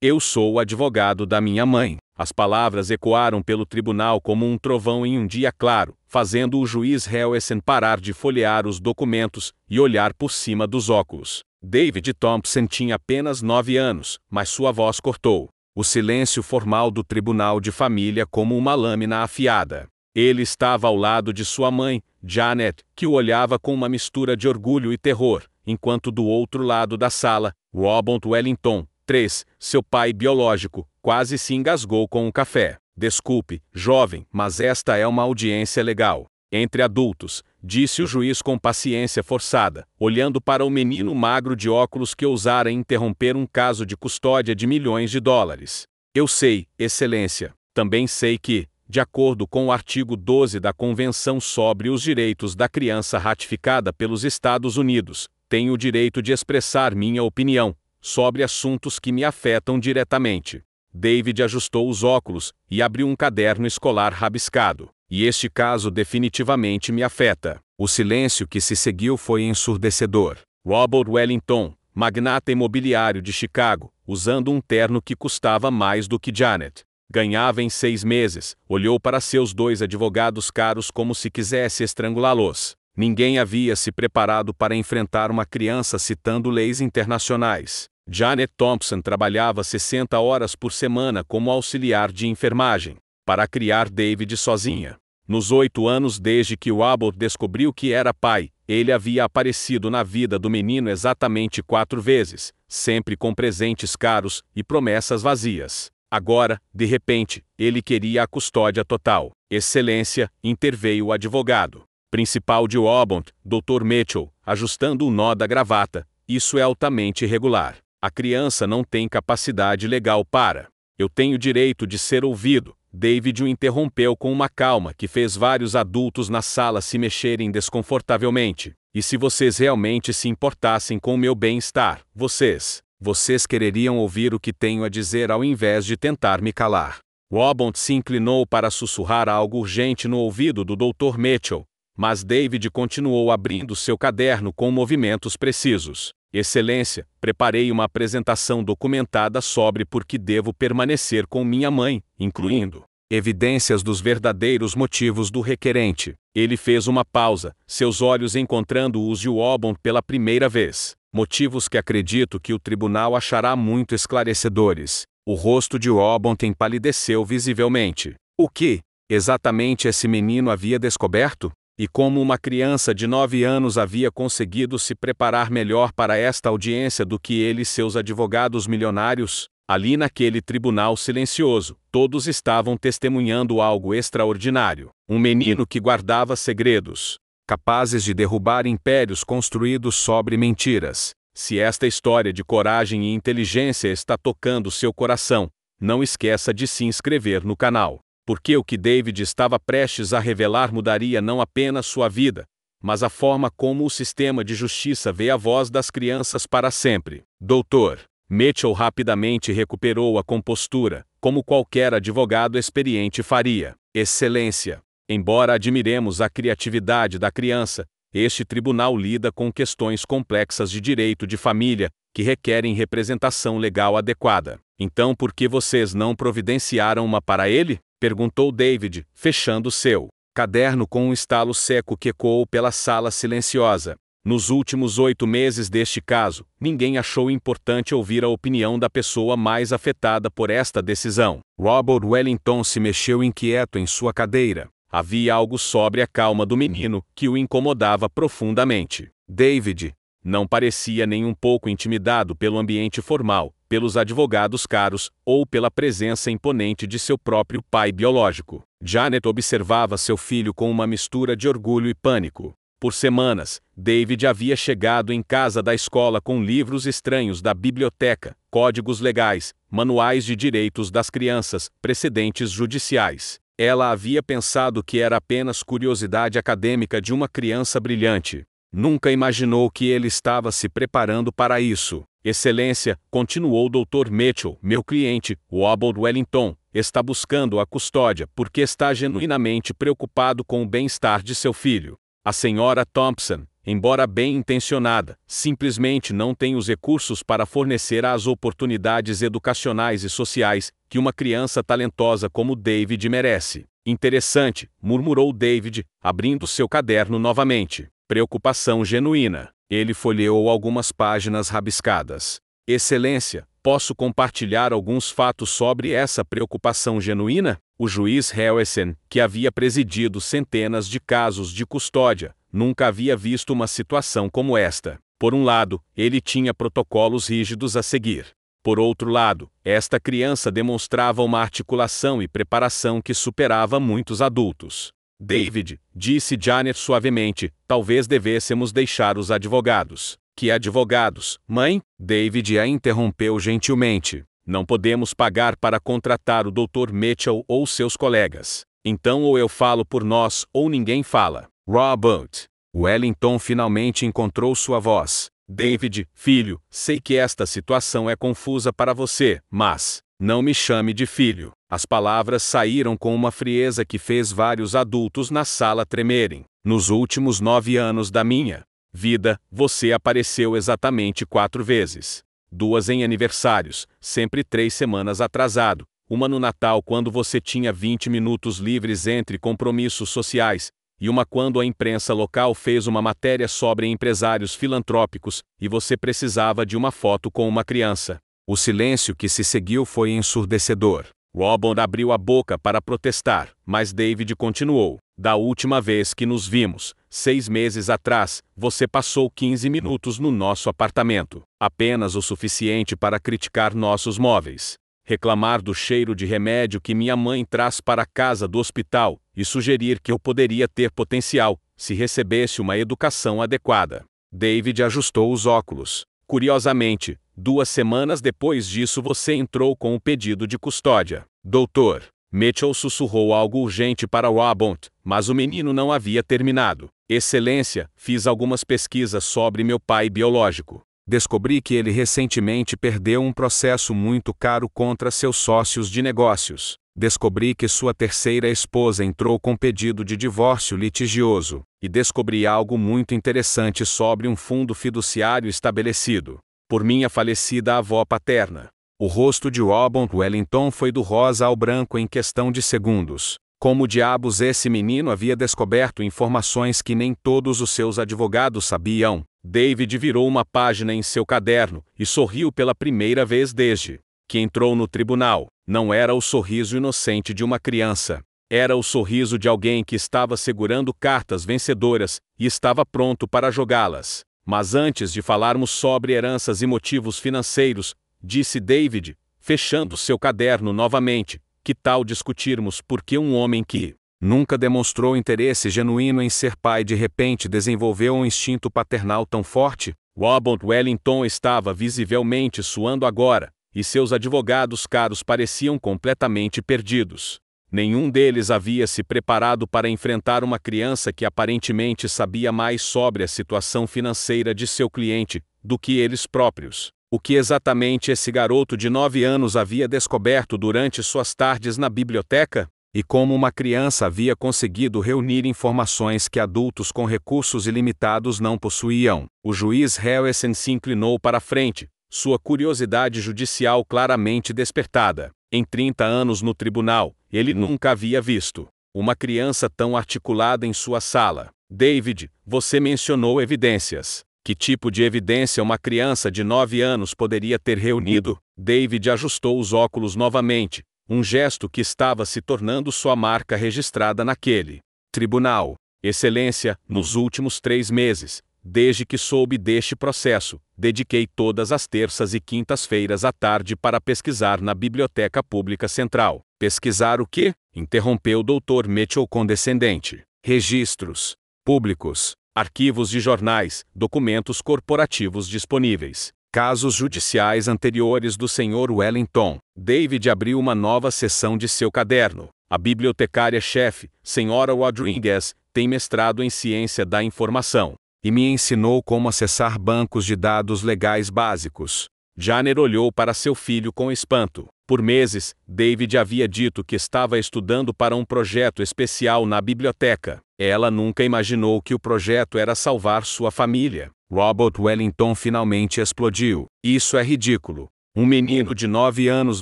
Eu sou o advogado da minha mãe. As palavras ecoaram pelo tribunal como um trovão em um dia claro, fazendo o juiz Helwesen parar de folhear os documentos e olhar por cima dos óculos. David Thompson tinha apenas 9 anos, mas sua voz cortou o silêncio formal do tribunal de família como uma lâmina afiada. Ele estava ao lado de sua mãe, Janet, que o olhava com uma mistura de orgulho e terror, enquanto do outro lado da sala, Robert Wellington, 3, seu pai biológico, quase se engasgou com o café. Desculpe, jovem, mas esta é uma audiência legal. Entre adultos, disse o juiz com paciência forçada, olhando para o menino magro de óculos que ousara interromper um caso de custódia de milhões de dólares. Eu sei, Excelência. Também sei que, de acordo com o artigo 12 da Convenção sobre os Direitos da Criança ratificada pelos Estados Unidos, tenho o direito de expressar minha opinião sobre assuntos que me afetam diretamente. David ajustou os óculos e abriu um caderno escolar rabiscado. E este caso definitivamente me afeta. O silêncio que se seguiu foi ensurdecedor. Robert Wellington, magnata imobiliário de Chicago, usando um terno que custava mais do que Janet ganhava em 6 meses, olhou para seus 2 advogados caros como se quisesse estrangulá-los. Ninguém havia se preparado para enfrentar uma criança citando leis internacionais. Janet Thompson trabalhava 60 horas por semana como auxiliar de enfermagem, para criar David sozinha. Nos 8 anos desde que Robert descobriu que era pai, ele havia aparecido na vida do menino exatamente 4 vezes, sempre com presentes caros e promessas vazias. Agora, de repente, ele queria a custódia total. Excelência, interveio o advogado principal de Robert, Dr. Mitchell, ajustando o nó da gravata. Isso é altamente irregular. A criança não tem capacidade legal para. Eu tenho direito de ser ouvido. David o interrompeu com uma calma que fez vários adultos na sala se mexerem desconfortavelmente. E se vocês realmente se importassem com o meu bem-estar, vocês quereriam ouvir o que tenho a dizer ao invés de tentar me calar. Robert se inclinou para sussurrar algo urgente no ouvido do Dr. Mitchell, mas David continuou abrindo seu caderno com movimentos precisos. Excelência, preparei uma apresentação documentada sobre por que devo permanecer com minha mãe, incluindo evidências dos verdadeiros motivos do requerente. Ele fez uma pausa, seus olhos encontrando os de Robert pela primeira vez. Motivos que acredito que o tribunal achará muito esclarecedores. O rosto de Robert empalideceu visivelmente. O que, exatamente, esse menino havia descoberto? E como uma criança de 9 anos havia conseguido se preparar melhor para esta audiência do que ele e seus advogados milionários? Ali naquele tribunal silencioso, todos estavam testemunhando algo extraordinário. Um menino que guardava segredos, capazes de derrubar impérios construídos sobre mentiras. Se esta história de coragem e inteligência está tocando seu coração, não esqueça de se inscrever no canal. Porque o que David estava prestes a revelar mudaria não apenas sua vida, mas a forma como o sistema de justiça vê a voz das crianças para sempre. Dr. Mitchell rapidamente recuperou a compostura, como qualquer advogado experiente faria. Excelência, embora admiremos a criatividade da criança, este tribunal lida com questões complexas de direito de família, que requerem representação legal adequada. Então por que vocês não providenciaram uma para ele? Perguntou David, fechando seu caderno com um estalo seco que ecoou pela sala silenciosa. Nos últimos 8 meses deste caso, ninguém achou importante ouvir a opinião da pessoa mais afetada por esta decisão. Robert Wellington se mexeu inquieto em sua cadeira. Havia algo sobre a calma do menino que o incomodava profundamente. David não parecia nem um pouco intimidado pelo ambiente formal, pelos advogados caros, ou pela presença imponente de seu próprio pai biológico. Janet observava seu filho com uma mistura de orgulho e pânico. Por semanas, David havia chegado em casa da escola com livros estranhos da biblioteca, códigos legais, manuais de direitos das crianças, precedentes judiciais. Ela havia pensado que era apenas curiosidade acadêmica de uma criança brilhante. Nunca imaginou que ele estava se preparando para isso. Excelência, continuou Dr. Mitchell, meu cliente, Robert Wellington, está buscando a custódia porque está genuinamente preocupado com o bem-estar de seu filho. A senhora Thompson, embora bem intencionada, simplesmente não tem os recursos para fornecer as oportunidades educacionais e sociais que uma criança talentosa como David merece. Interessante, murmurou David, abrindo seu caderno novamente. Preocupação genuína. Ele folheou algumas páginas rabiscadas. Excelência, posso compartilhar alguns fatos sobre essa preocupação genuína? O juiz Helwesen, que havia presidido centenas de casos de custódia, nunca havia visto uma situação como esta. Por um lado, ele tinha protocolos rígidos a seguir. Por outro lado, esta criança demonstrava uma articulação e preparação que superava muitos adultos. David, disse Janet suavemente, talvez devêssemos deixar os advogados. Que advogados, mãe? David a interrompeu gentilmente. Não podemos pagar para contratar o Dr. Mitchell ou seus colegas. Então ou eu falo por nós ou ninguém fala. Robert. Wellington finalmente encontrou sua voz. David, filho, sei que esta situação é confusa para você, mas não me chame de filho. As palavras saíram com uma frieza que fez vários adultos na sala tremerem. Nos últimos 9 anos da minha vida, você apareceu exatamente 4 vezes. 2 em aniversários, sempre 3 semanas atrasado. Uma no Natal quando você tinha 20 minutos livres entre compromissos sociais, e uma quando a imprensa local fez uma matéria sobre empresários filantrópicos, e você precisava de uma foto com uma criança. O silêncio que se seguiu foi ensurdecedor. Robert abriu a boca para protestar, mas David continuou. Da última vez que nos vimos, 6 meses atrás, você passou 15 minutos no nosso apartamento. Apenas o suficiente para criticar nossos móveis, reclamar do cheiro de remédio que minha mãe traz para casa do hospital, e sugerir que eu poderia ter potencial, se recebesse uma educação adequada. David ajustou os óculos. Curiosamente, 2 semanas depois disso você entrou com o pedido de custódia. Doutor. Mitchell sussurrou algo urgente para Robert, mas o menino não havia terminado. Excelência, fiz algumas pesquisas sobre meu pai biológico. Descobri que ele recentemente perdeu um processo muito caro contra seus sócios de negócios. Descobri que sua terceira esposa entrou com pedido de divórcio litigioso. E descobri algo muito interessante sobre um fundo fiduciário estabelecido por minha falecida avó paterna. O rosto de Robert Wellington foi do rosa ao branco em questão de segundos. Como diabos esse menino havia descoberto informações que nem todos os seus advogados sabiam? David virou uma página em seu caderno e sorriu pela primeira vez desde que entrou no tribunal. Não era o sorriso inocente de uma criança. Era o sorriso de alguém que estava segurando cartas vencedoras e estava pronto para jogá-las. Mas antes de falarmos sobre heranças e motivos financeiros, disse David, fechando seu caderno novamente, que tal discutirmos por que um homem que nunca demonstrou interesse genuíno em ser pai de repente desenvolveu um instinto paternal tão forte? Robert Wellington estava visivelmente suando agora, e seus advogados caros pareciam completamente perdidos. Nenhum deles havia se preparado para enfrentar uma criança que aparentemente sabia mais sobre a situação financeira de seu cliente do que eles próprios. O que exatamente esse garoto de 9 anos havia descoberto durante suas tardes na biblioteca? E como uma criança havia conseguido reunir informações que adultos com recursos ilimitados não possuíam? O juiz Helwesen se inclinou para a frente, sua curiosidade judicial claramente despertada. Em 30 anos no tribunal, ele nunca havia visto uma criança tão articulada em sua sala. David, você mencionou evidências. Que tipo de evidência uma criança de 9 anos poderia ter reunido? David ajustou os óculos novamente, um gesto que estava se tornando sua marca registrada naquele tribunal. Excelência, nos últimos 3 meses, desde que soube deste processo, dediquei todas as terças e quintas-feiras à tarde para pesquisar na Biblioteca Pública Central. Pesquisar o quê? Interrompeu o Dr. Mitchell condescendente. Registros públicos, arquivos de jornais, documentos corporativos disponíveis, casos judiciais anteriores do Sr. Wellington. David abriu uma nova seção de seu caderno. A bibliotecária-chefe, Sra. Rodrigues, tem mestrado em ciência da informação e me ensinou como acessar bancos de dados legais básicos. Janet olhou para seu filho com espanto. Por meses, David havia dito que estava estudando para um projeto especial na biblioteca. Ela nunca imaginou que o projeto era salvar sua família. Robert Wellington finalmente explodiu. Isso é ridículo. Um menino de 9 anos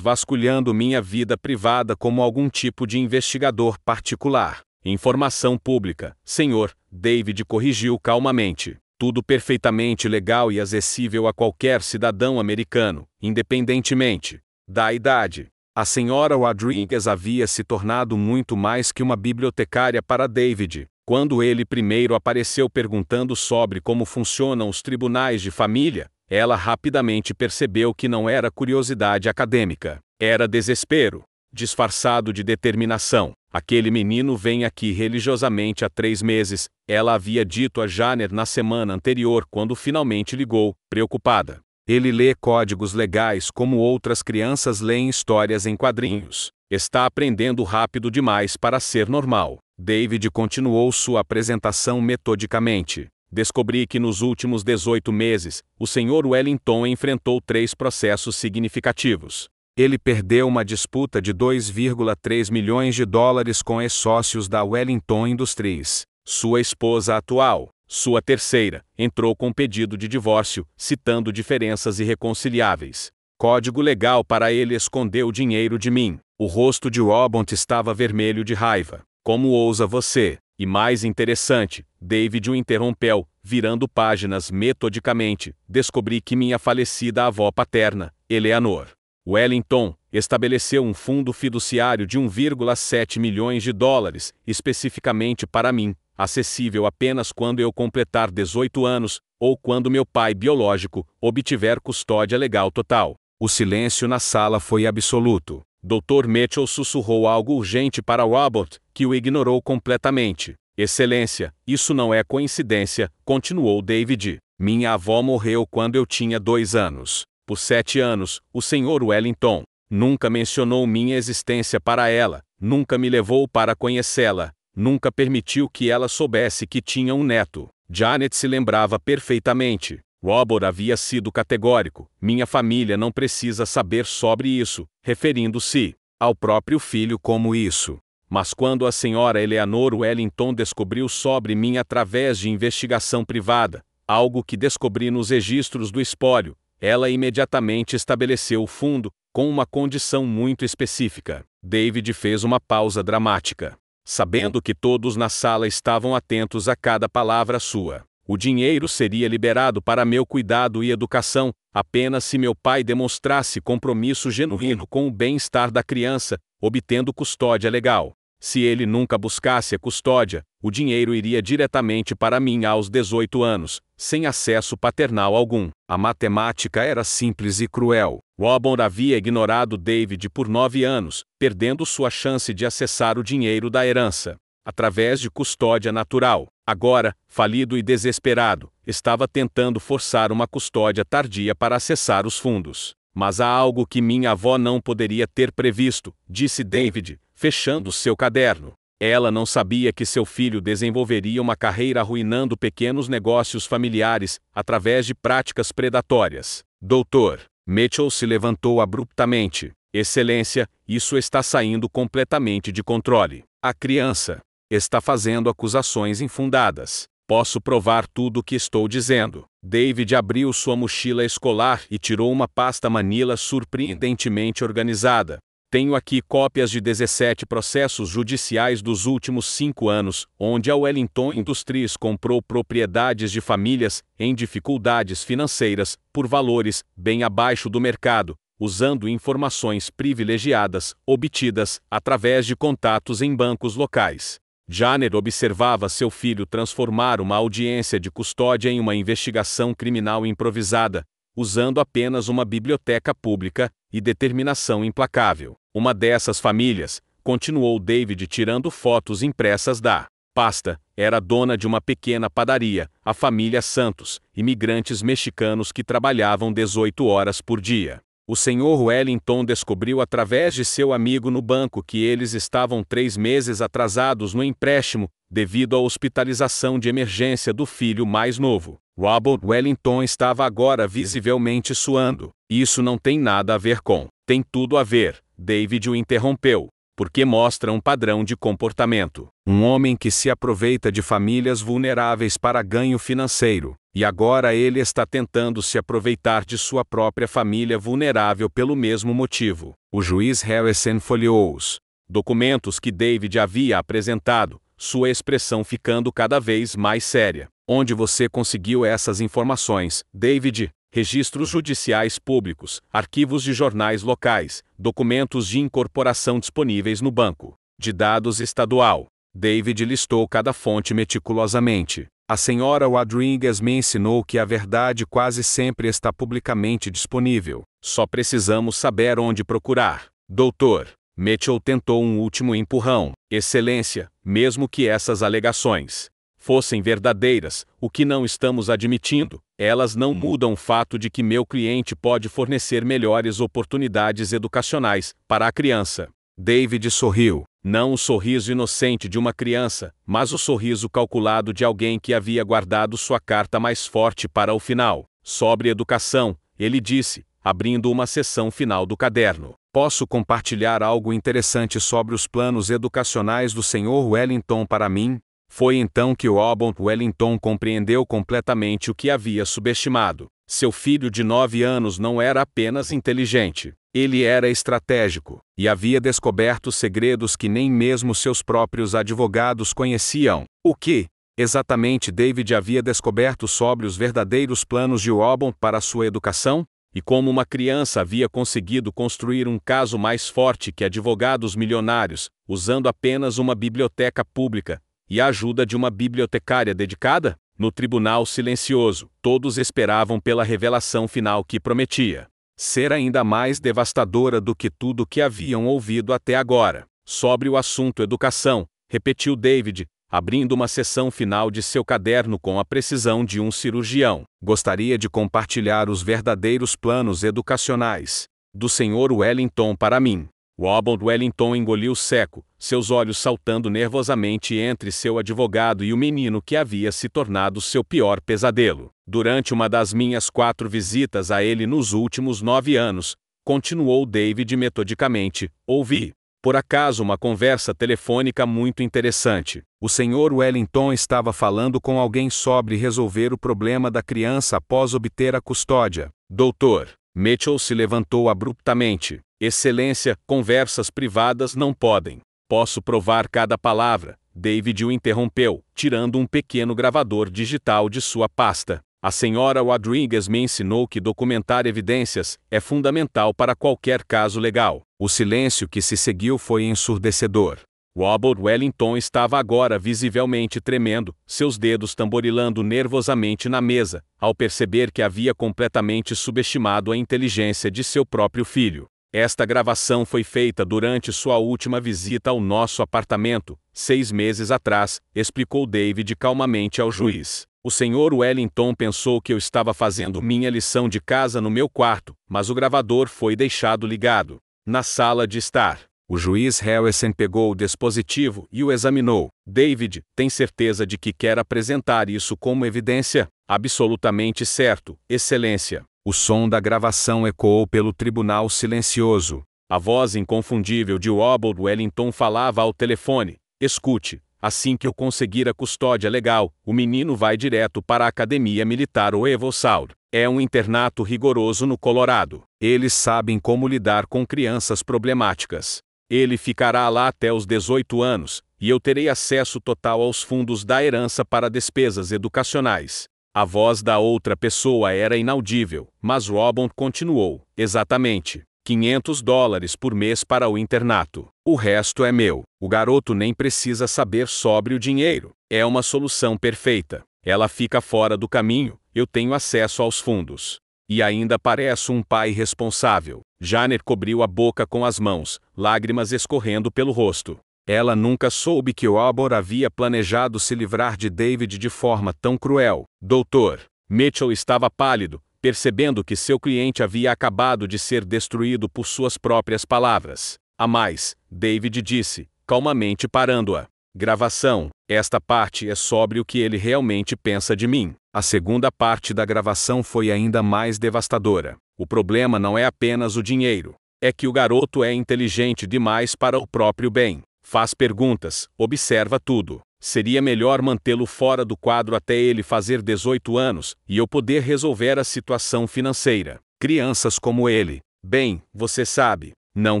vasculhando minha vida privada como algum tipo de investigador particular. Informação pública, senhor, David corrigiu calmamente. Tudo perfeitamente legal e acessível a qualquer cidadão americano, independentemente da idade. A senhora Rodrigues havia se tornado muito mais que uma bibliotecária para David. Quando ele primeiro apareceu perguntando sobre como funcionam os tribunais de família, ela rapidamente percebeu que não era curiosidade acadêmica. Era desespero, disfarçado de determinação. Aquele menino vem aqui religiosamente há 3 meses, ela havia dito a Janet na semana anterior quando finalmente ligou, preocupada. Ele lê códigos legais como outras crianças leem histórias em quadrinhos. Está aprendendo rápido demais para ser normal. David continuou sua apresentação metodicamente. Descobri que nos últimos 18 meses, o Sr. Wellington enfrentou 3 processos significativos. Ele perdeu uma disputa de 2,3 milhões de dólares com ex-sócios da Wellington Industries. Sua esposa atual, sua terceira, entrou com pedido de divórcio, citando diferenças irreconciliáveis. Código legal para ele esconder o dinheiro de mim. O rosto de Robert estava vermelho de raiva. Como ousa você? E mais interessante, David o interrompeu, virando páginas metodicamente. Descobri que minha falecida avó paterna, Eleanor Wellington, estabeleceu um fundo fiduciário de 1,7 milhões de dólares, especificamente para mim, acessível apenas quando eu completar 18 anos, ou quando meu pai biológico obtiver custódia legal total. O silêncio na sala foi absoluto. Dr. Mitchell sussurrou algo urgente para Robert, que o ignorou completamente. Excelência, isso não é coincidência, continuou David. Minha avó morreu quando eu tinha 2 anos. Por 7 anos, o Sr. Wellington nunca mencionou minha existência para ela, nunca me levou para conhecê-la, nunca permitiu que ela soubesse que tinha um neto. Janet se lembrava perfeitamente. Robert havia sido categórico: minha família não precisa saber sobre isso, referindo-se ao próprio filho como isso. Mas quando a senhora Eleanor Wellington descobriu sobre mim através de investigação privada, algo que descobri nos registros do espólio, ela imediatamente estabeleceu o fundo, com uma condição muito específica. David fez uma pausa dramática. Sabendo que todos na sala estavam atentos a cada palavra sua. O dinheiro seria liberado para meu cuidado e educação, apenas se meu pai demonstrasse compromisso genuíno com o bem-estar da criança, obtendo custódia legal. Se ele nunca buscasse a custódia, o dinheiro iria diretamente para mim aos 18 anos, sem acesso paternal algum. A matemática era simples e cruel. Robert havia ignorado David por 9 anos, perdendo sua chance de acessar o dinheiro da herança, através de custódia natural. Agora, falido e desesperado, estava tentando forçar uma custódia tardia para acessar os fundos. Mas há algo que minha avó não poderia ter previsto, disse David, fechando seu caderno. Ela não sabia que seu filho desenvolveria uma carreira arruinando pequenos negócios familiares, através de práticas predatórias. Doutor Mitchell se levantou abruptamente. Excelência, isso está saindo completamente de controle. A criança está fazendo acusações infundadas. Posso provar tudo o que estou dizendo. David abriu sua mochila escolar e tirou uma pasta manila surpreendentemente organizada. Tenho aqui cópias de 17 processos judiciais dos últimos 5 anos, onde a Wellington Industries comprou propriedades de famílias em dificuldades financeiras, por valores bem abaixo do mercado, usando informações privilegiadas, obtidas através de contatos em bancos locais. Janet observava seu filho transformar uma audiência de custódia em uma investigação criminal improvisada, usando apenas uma biblioteca pública e determinação implacável. Uma dessas famílias, continuou David tirando fotos impressas da pasta, era dona de uma pequena padaria, a família Santos, imigrantes mexicanos que trabalhavam 18 horas por dia. O Sr. Wellington descobriu através de seu amigo no banco que eles estavam 3 meses atrasados no empréstimo, devido à hospitalização de emergência do filho mais novo. Robert Wellington estava agora visivelmente suando. Isso não tem nada a ver com. Tem tudo a ver, David o interrompeu. porque mostra um padrão de comportamento. Um homem que se aproveita de famílias vulneráveis para ganho financeiro, e agora ele está tentando se aproveitar de sua própria família vulnerável pelo mesmo motivo. O juiz Harrison folheou os documentos que David havia apresentado, sua expressão ficando cada vez mais séria. Onde você conseguiu essas informações, David? Registros judiciais públicos, arquivos de jornais locais, documentos de incorporação disponíveis no banco de dados estadual. David listou cada fonte meticulosamente. A senhora Rodrigues me ensinou que a verdade quase sempre está publicamente disponível. Só precisamos saber onde procurar. Doutor, Mitchell tentou um último empurrão. Excelência, mesmo que essas alegações fossem verdadeiras, o que não estamos admitindo, elas não mudam o fato de que meu cliente pode fornecer melhores oportunidades educacionais para a criança. David sorriu, não o sorriso inocente de uma criança, mas o sorriso calculado de alguém que havia guardado sua carta mais forte para o final. Sobre educação, ele disse, abrindo uma seção final do caderno. Posso compartilhar algo interessante sobre os planos educacionais do Sr. Wellington para mim? Foi então que Robert Wellington compreendeu completamente o que havia subestimado. Seu filho de 9 anos não era apenas inteligente, ele era estratégico, e havia descoberto segredos que nem mesmo seus próprios advogados conheciam. O que, exatamente, David havia descoberto sobre os verdadeiros planos de Robert para sua educação? E como uma criança havia conseguido construir um caso mais forte que advogados milionários, usando apenas uma biblioteca pública e a ajuda de uma bibliotecária dedicada? No tribunal silencioso, todos esperavam pela revelação final que prometia ser ainda mais devastadora do que tudo que haviam ouvido até agora. Sobre o assunto educação, repetiu David, abrindo uma seção final de seu caderno com a precisão de um cirurgião. Gostaria de compartilhar os verdadeiros planos educacionais do Sr. Wellington para mim. Robert Wellington engoliu seco, seus olhos saltando nervosamente entre seu advogado e o menino que havia se tornado seu pior pesadelo. Durante uma das minhas 4 visitas a ele nos últimos 9 anos, continuou David metodicamente, ouvi, por acaso, uma conversa telefônica muito interessante. O Sr. Wellington estava falando com alguém sobre resolver o problema da criança após obter a custódia. Doutor, Mitchell se levantou abruptamente. Excelência, conversas privadas não podem. Posso provar cada palavra. David o interrompeu, tirando um pequeno gravador digital de sua pasta. A senhora Rodrigues me ensinou que documentar evidências é fundamental para qualquer caso legal. O silêncio que se seguiu foi ensurdecedor. Robert Wellington estava agora visivelmente tremendo, seus dedos tamborilando nervosamente na mesa, ao perceber que havia completamente subestimado a inteligência de seu próprio filho. Esta gravação foi feita durante sua última visita ao nosso apartamento, 6 meses atrás, explicou David calmamente ao juiz. O Sr. Wellington pensou que eu estava fazendo minha lição de casa no meu quarto, mas o gravador foi deixado ligado na sala de estar. O juiz Harrison pegou o dispositivo e o examinou. David, tem certeza de que quer apresentar isso como evidência? Absolutamente certo, Excelência. O som da gravação ecoou pelo tribunal silencioso. A voz inconfundível de Robert Wellington falava ao telefone. Escute, assim que eu conseguir a custódia legal, o menino vai direto para a Academia Militar Oevosaur. É um internato rigoroso no Colorado. Eles sabem como lidar com crianças problemáticas. Ele ficará lá até os 18 anos, e eu terei acesso total aos fundos da herança para despesas educacionais. A voz da outra pessoa era inaudível, mas Robert continuou. Exatamente. $500 por mês para o internato. O resto é meu. O garoto nem precisa saber sobre o dinheiro. É uma solução perfeita. Ela fica fora do caminho, eu tenho acesso aos fundos. E ainda pareço um pai responsável. Janet cobriu a boca com as mãos, lágrimas escorrendo pelo rosto. Ela nunca soube que Robert havia planejado se livrar de David de forma tão cruel. Doutor, Mitchell estava pálido, percebendo que seu cliente havia acabado de ser destruído por suas próprias palavras. A mais, David disse, calmamente parando-a. Gravação. Esta parte é sobre o que ele realmente pensa de mim. A segunda parte da gravação foi ainda mais devastadora. O problema não é apenas o dinheiro. É que o garoto é inteligente demais para o próprio bem. Faz perguntas, observa tudo. Seria melhor mantê-lo fora do quadro até ele fazer 18 anos e eu poder resolver a situação financeira. Crianças como ele, bem, você sabe, não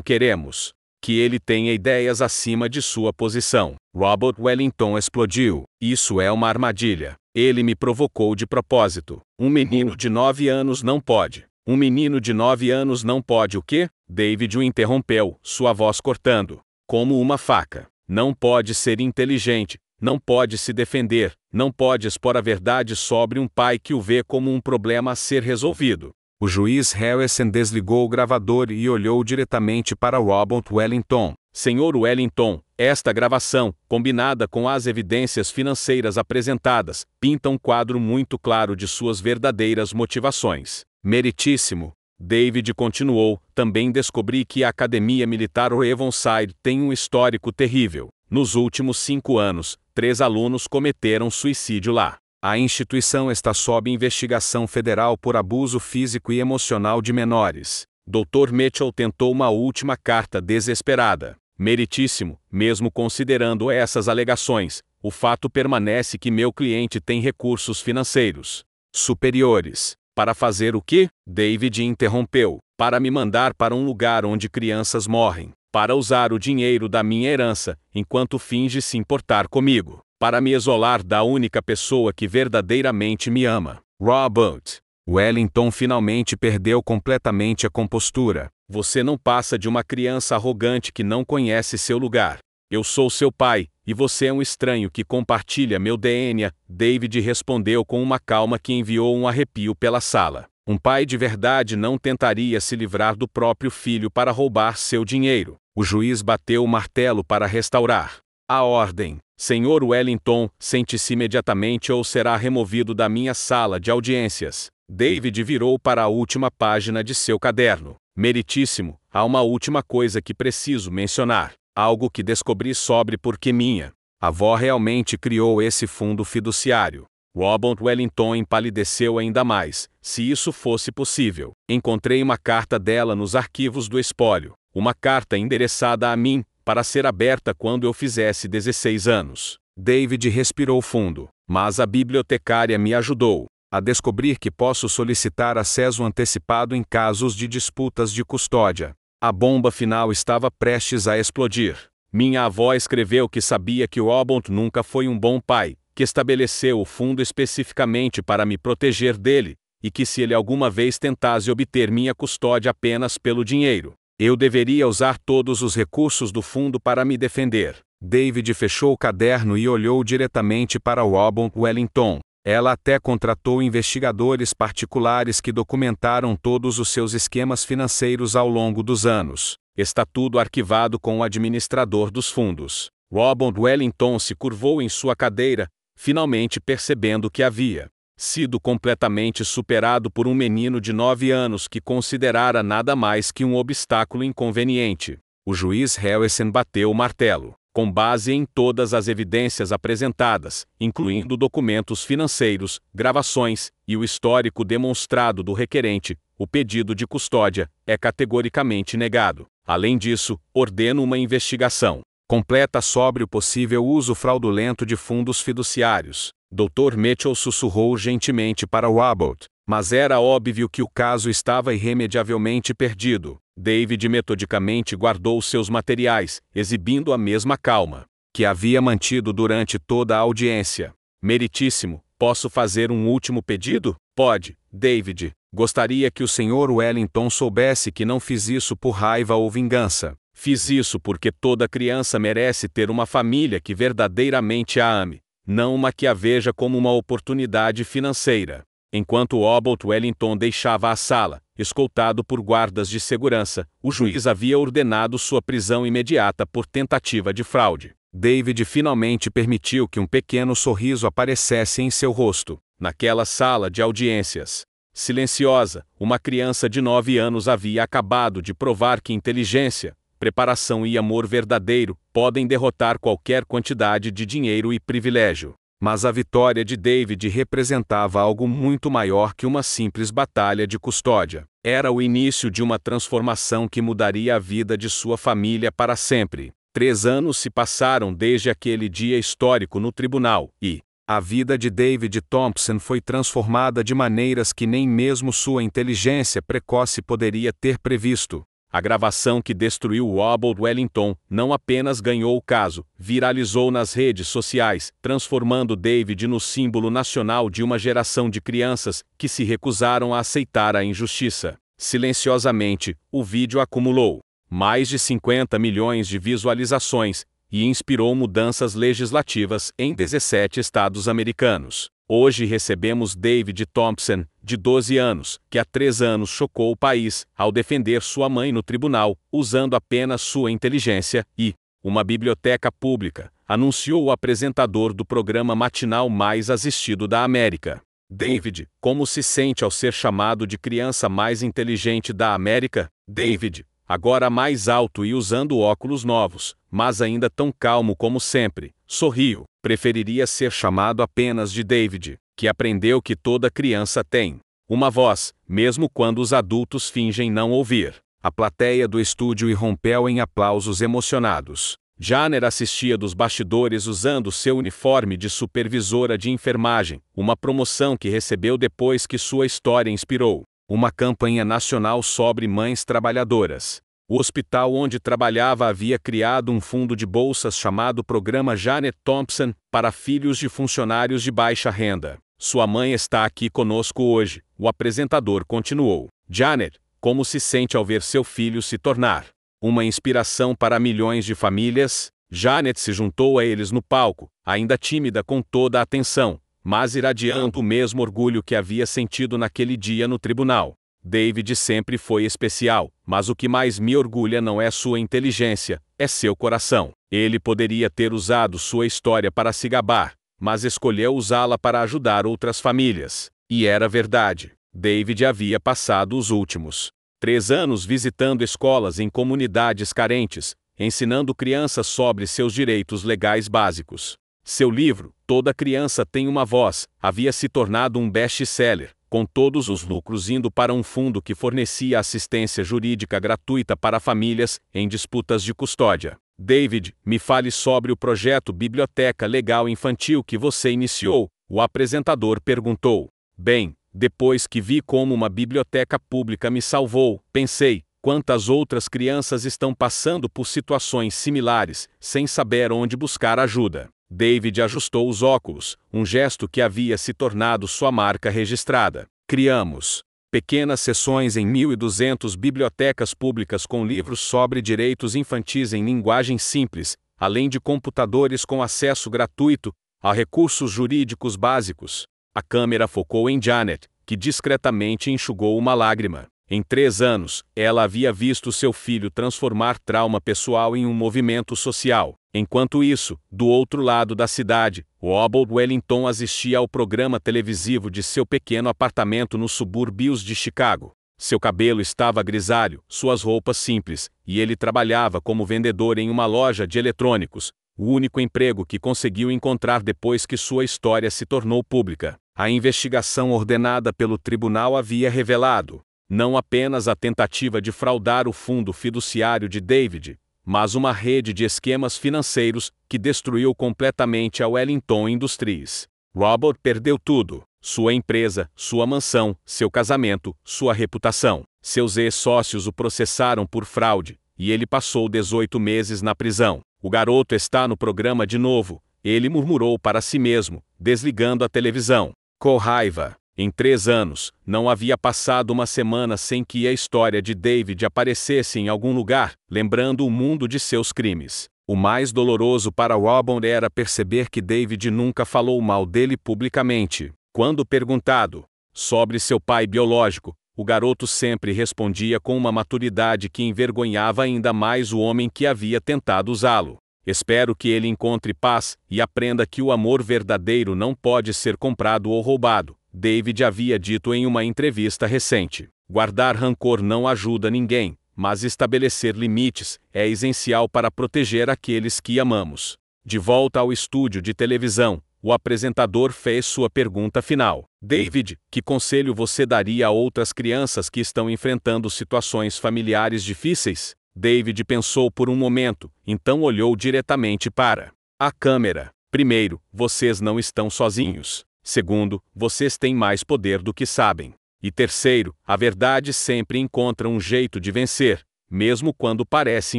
queremos que ele tenha ideias acima de sua posição. Robert Wellington explodiu. Isso é uma armadilha. Ele me provocou de propósito. Um menino de 9 anos não pode. Um menino de 9 anos não pode o quê? David o interrompeu, sua voz cortando, como uma faca. Não pode ser inteligente, não pode se defender, não pode expor a verdade sobre um pai que o vê como um problema a ser resolvido. O juiz Harrison desligou o gravador e olhou diretamente para Robert Wellington. Senhor Wellington, esta gravação, combinada com as evidências financeiras apresentadas, pinta um quadro muito claro de suas verdadeiras motivações. Meritíssimo, David continuou, também descobri que a Academia Militar Avonside tem um histórico terrível. Nos últimos 5 anos, 3 alunos cometeram suicídio lá. A instituição está sob investigação federal por abuso físico e emocional de menores. Dr. Mitchell tentou uma última carta desesperada. Meritíssimo, mesmo considerando essas alegações, o fato permanece que meu cliente tem recursos financeiros superiores. Para fazer o quê? David interrompeu. Para me mandar para um lugar onde crianças morrem. Para usar o dinheiro da minha herança, enquanto finge se importar comigo. Para me isolar da única pessoa que verdadeiramente me ama. Robert Wellington finalmente perdeu completamente a compostura. Você não passa de uma criança arrogante que não conhece seu lugar. Eu sou seu pai, e você é um estranho que compartilha meu DNA, David respondeu com uma calma que enviou um arrepio pela sala. Um pai de verdade não tentaria se livrar do próprio filho para roubar seu dinheiro. O juiz bateu o martelo para restaurar a ordem. Senhor Wellington, sente-se imediatamente ou será removido da minha sala de audiências. David virou para a última página de seu caderno. Meritíssimo, há uma última coisa que preciso mencionar. Algo que descobri sobre porque minha avó realmente criou esse fundo fiduciário. Robert Wellington empalideceu ainda mais. Se isso fosse possível, encontrei uma carta dela nos arquivos do espólio. Uma carta endereçada a mim, para ser aberta quando eu fizesse 16 anos. David respirou fundo, mas a bibliotecária me ajudou a descobrir que posso solicitar acesso antecipado em casos de disputas de custódia. A bomba final estava prestes a explodir. Minha avó escreveu que sabia que Robert nunca foi um bom pai, que estabeleceu o fundo especificamente para me proteger dele, e que se ele alguma vez tentasse obter minha custódia apenas pelo dinheiro, eu deveria usar todos os recursos do fundo para me defender. David fechou o caderno e olhou diretamente para Robert Wellington. Ela até contratou investigadores particulares que documentaram todos os seus esquemas financeiros ao longo dos anos. Está tudo arquivado com o administrador dos fundos. Robert Wellington se curvou em sua cadeira, finalmente percebendo que havia sido completamente superado por um menino de 9 anos que considerara nada mais que um obstáculo inconveniente. O juiz Harrison bateu o martelo. Com base em todas as evidências apresentadas, incluindo documentos financeiros, gravações e o histórico demonstrado do requerente, o pedido de custódia é categoricamente negado. Além disso, ordeno uma investigação completa sobre o possível uso fraudulento de fundos fiduciários. Dr. Mitchell sussurrou gentilmente para Robert, mas era óbvio que o caso estava irremediavelmente perdido. David metodicamente guardou seus materiais, exibindo a mesma calma que havia mantido durante toda a audiência. Meritíssimo, posso fazer um último pedido? Pode, David. Gostaria que o Sr. Wellington soubesse que não fiz isso por raiva ou vingança. Fiz isso porque toda criança merece ter uma família que verdadeiramente a ame, não uma que a veja como uma oportunidade financeira. Enquanto Robert Wellington deixava a sala, escoltado por guardas de segurança, o juiz havia ordenado sua prisão imediata por tentativa de fraude. David finalmente permitiu que um pequeno sorriso aparecesse em seu rosto. Naquela sala de audiências silenciosa, uma criança de 9 anos havia acabado de provar que inteligência, preparação e amor verdadeiro podem derrotar qualquer quantidade de dinheiro e privilégio. Mas a vitória de David representava algo muito maior que uma simples batalha de custódia. Era o início de uma transformação que mudaria a vida de sua família para sempre. 3 anos se passaram desde aquele dia histórico no tribunal, e a vida de David Thompson foi transformada de maneiras que nem mesmo sua inteligência precoce poderia ter previsto. A gravação que destruiu Robert Wellington não apenas ganhou o caso, viralizou nas redes sociais, transformando David no símbolo nacional de uma geração de crianças que se recusaram a aceitar a injustiça. Silenciosamente, o vídeo acumulou mais de 50 milhões de visualizações e inspirou mudanças legislativas em 17 estados americanos. Hoje recebemos David Thompson, de 12 anos, que há 3 anos chocou o país ao defender sua mãe no tribunal, usando apenas sua inteligência e uma biblioteca pública, anunciou o apresentador do programa matinal mais assistido da América. David, como se sente ao ser chamado de criança mais inteligente da América? David, agora mais alto e usando óculos novos, mas ainda tão calmo como sempre, sorriu. Preferiria ser chamado apenas de David, que aprendeu que toda criança tem uma voz, mesmo quando os adultos fingem não ouvir. A plateia do estúdio irrompeu em aplausos emocionados. Janner assistia dos bastidores usando seu uniforme de supervisora de enfermagem, uma promoção que recebeu depois que sua história inspirou uma campanha nacional sobre mães trabalhadoras. O hospital onde trabalhava havia criado um fundo de bolsas chamado Programa Janet Thompson para filhos de funcionários de baixa renda. Sua mãe está aqui conosco hoje, o apresentador continuou. Janet, como se sente ao ver seu filho se tornar uma inspiração para milhões de famílias? Janet se juntou a eles no palco, ainda tímida com toda a atenção, mas irradiando o mesmo orgulho que havia sentido naquele dia no tribunal. David sempre foi especial, mas o que mais me orgulha não é sua inteligência, é seu coração. Ele poderia ter usado sua história para se gabar, mas escolheu usá-la para ajudar outras famílias. E era verdade. David havia passado os últimos 3 anos visitando escolas em comunidades carentes, ensinando crianças sobre seus direitos legais básicos. Seu livro, Toda Criança Tem uma Voz, havia se tornado um best-seller, com todos os lucros indo para um fundo que fornecia assistência jurídica gratuita para famílias em disputas de custódia. David, me fale sobre o projeto Biblioteca Legal Infantil que você iniciou, o apresentador perguntou. Bem, depois que vi como uma biblioteca pública me salvou, pensei, quantas outras crianças estão passando por situações similares, sem saber onde buscar ajuda. David ajustou os óculos, um gesto que havia se tornado sua marca registrada. Criamos pequenas seções em 1.200 bibliotecas públicas com livros sobre direitos infantis em linguagem simples, além de computadores com acesso gratuito a recursos jurídicos básicos. A câmera focou em Janet, que discretamente enxugou uma lágrima. Em 3 anos, ela havia visto seu filho transformar trauma pessoal em um movimento social. Enquanto isso, do outro lado da cidade, Robert Wellington assistia ao programa televisivo de seu pequeno apartamento nos subúrbios de Chicago. Seu cabelo estava grisalho, suas roupas simples, e ele trabalhava como vendedor em uma loja de eletrônicos, o único emprego que conseguiu encontrar depois que sua história se tornou pública. A investigação ordenada pelo tribunal havia revelado não apenas a tentativa de fraudar o fundo fiduciário de David, mas uma rede de esquemas financeiros que destruiu completamente a Wellington Industries. Robert perdeu tudo: sua empresa, sua mansão, seu casamento, sua reputação. Seus ex-sócios o processaram por fraude, e ele passou 18 meses na prisão. O garoto está no programa de novo, ele murmurou para si mesmo, desligando a televisão. Com raiva. Em 3 anos, não havia passado uma semana sem que a história de David aparecesse em algum lugar, lembrando o mundo de seus crimes. O mais doloroso para Robert era perceber que David nunca falou mal dele publicamente. Quando perguntado sobre seu pai biológico, o garoto sempre respondia com uma maturidade que envergonhava ainda mais o homem que havia tentado usá-lo. Espero que ele encontre paz e aprenda que o amor verdadeiro não pode ser comprado ou roubado, David havia dito em uma entrevista recente. Guardar rancor não ajuda ninguém, mas estabelecer limites é essencial para proteger aqueles que amamos. De volta ao estúdio de televisão, o apresentador fez sua pergunta final. David, que conselho você daria a outras crianças que estão enfrentando situações familiares difíceis? David pensou por um momento, então olhou diretamente para a câmera. Primeiro, vocês não estão sozinhos. Segundo, vocês têm mais poder do que sabem. E terceiro, a verdade sempre encontra um jeito de vencer, mesmo quando parece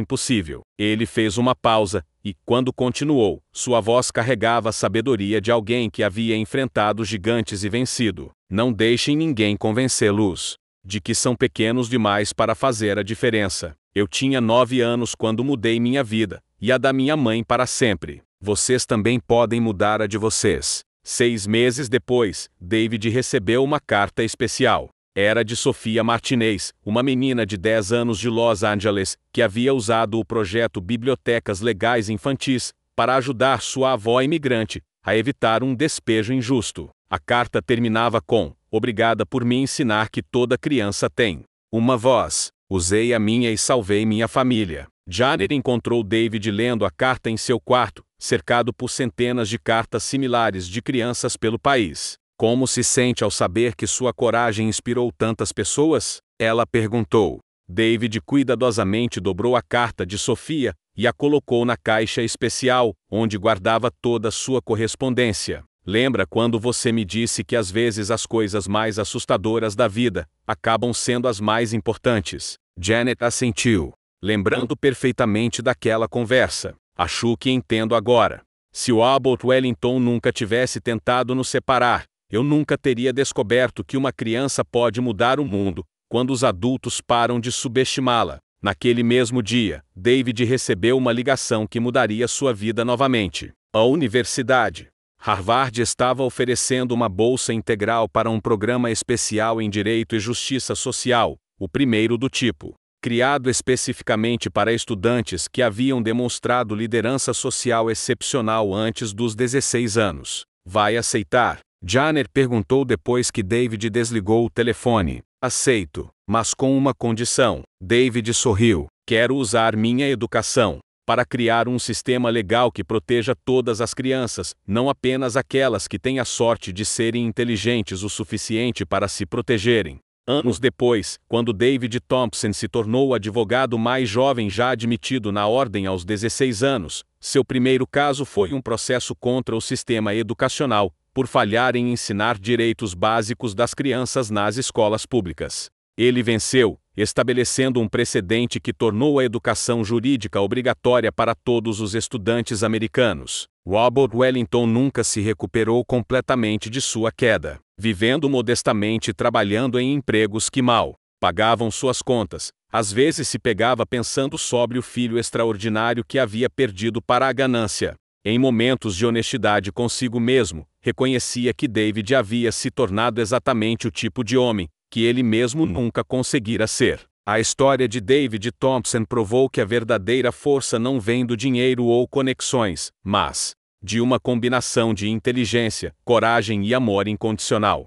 impossível. Ele fez uma pausa, e, quando continuou, sua voz carregava a sabedoria de alguém que havia enfrentado gigantes e vencido. Não deixem ninguém convencê-los de que são pequenos demais para fazer a diferença. Eu tinha 9 anos quando mudei minha vida, e a da minha mãe para sempre. Vocês também podem mudar a de vocês. 6 meses depois, David recebeu uma carta especial. Era de Sofia Martinez, uma menina de 10 anos de Los Angeles, que havia usado o projeto Bibliotecas Legais Infantis para ajudar sua avó imigrante a evitar um despejo injusto. A carta terminava com: "Obrigada por me ensinar que toda criança tem uma voz. Usei a minha e salvei minha família." Janet encontrou David lendo a carta em seu quarto, cercado por centenas de cartas similares de crianças pelo país. "Como se sente ao saber que sua coragem inspirou tantas pessoas?" ela perguntou. David cuidadosamente dobrou a carta de Sofia e a colocou na caixa especial, onde guardava toda sua correspondência. "Lembra quando você me disse que às vezes as coisas mais assustadoras da vida acabam sendo as mais importantes?" Janet assentiu, lembrando perfeitamente daquela conversa. "Acho que entendo agora. Se o Abbott Wellington nunca tivesse tentado nos separar, eu nunca teria descoberto que uma criança pode mudar o mundo, quando os adultos param de subestimá-la." Naquele mesmo dia, David recebeu uma ligação que mudaria sua vida novamente. A universidade Harvard estava oferecendo uma bolsa integral para um programa especial em Direito e Justiça Social, o primeiro do tipo, criado especificamente para estudantes que haviam demonstrado liderança social excepcional antes dos 16 anos. "Vai aceitar?" Janet perguntou depois que David desligou o telefone. "Aceito, mas com uma condição." David sorriu. "Quero usar minha educação para criar um sistema legal que proteja todas as crianças, não apenas aquelas que têm a sorte de serem inteligentes o suficiente para se protegerem." Anos depois, quando David Thompson se tornou o advogado mais jovem já admitido na ordem aos 16 anos, seu primeiro caso foi um processo contra o sistema educacional, por falhar em ensinar direitos básicos das crianças nas escolas públicas. Ele venceu, estabelecendo um precedente que tornou a educação jurídica obrigatória para todos os estudantes americanos. O Abbott Wellington nunca se recuperou completamente de sua queda, vivendo modestamente e trabalhando em empregos que mal pagavam suas contas. Às vezes se pegava pensando sobre o filho extraordinário que havia perdido para a ganância. Em momentos de honestidade consigo mesmo, reconhecia que David havia se tornado exatamente o tipo de homem que ele mesmo nunca conseguira ser. A história de David Thompson provou que a verdadeira força não vem do dinheiro ou conexões, mas de uma combinação de inteligência, coragem e amor incondicional.